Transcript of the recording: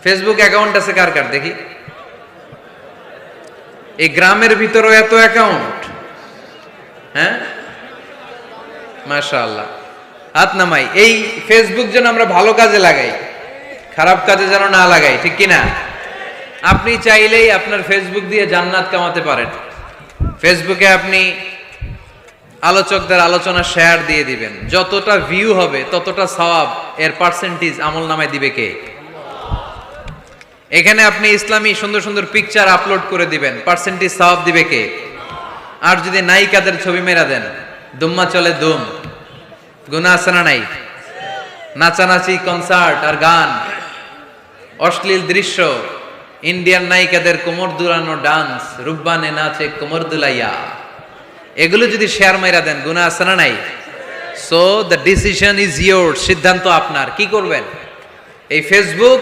Facebook account আছে কার কার দেখি? এই গ্রামের ভিতরও এত অ্যাকাউন্ট? হ্যাঁ, মাশাআল্লাহ, হাত নামাই। এই ফেসবুক যেন আমরা ভালো কাজে লাগাই, খারাপ কাজে যেন না লাগাই, ঠিক কিনা? আপনি চাইলেই আপনার ফেসবুক দিয়ে জান্নাত কামাতে পারেন। ফেসবুকে আপনি আলোচকদের আলোচনা শেয়ার দিয়ে দিবেন, যতটা ভিউ হবে ততটা সওয়াব এর পার্সেন্টেজ আমল নামায় দিবে কে? এখানে আপনি ইসলামী সুন্দর সুন্দর পিকচার আপলোড করে দিবেন, পার্সেন্টেজ সওয়াব দিবে কে? আর যদি নায়িকাদের ছবি মেরা দেন, দুম্মা চলে দুম, গুনাহ আছে না নাই? নাচানাচি, কনসার্ট আর গান, অশ্লীল দৃশ্য, ইন্ডিয়ান নায়িকাদের কোমর দুলানো ডান্স, রুব্বানে নাচে কোমর দুলাইয়া, এগুলো যদি শেয়ার মাইরা দেন, গুনাহ আছে না নাই? So the decision is your, সিদ্ধান্ত আপনার। কি করবেন? এই ফেসবুক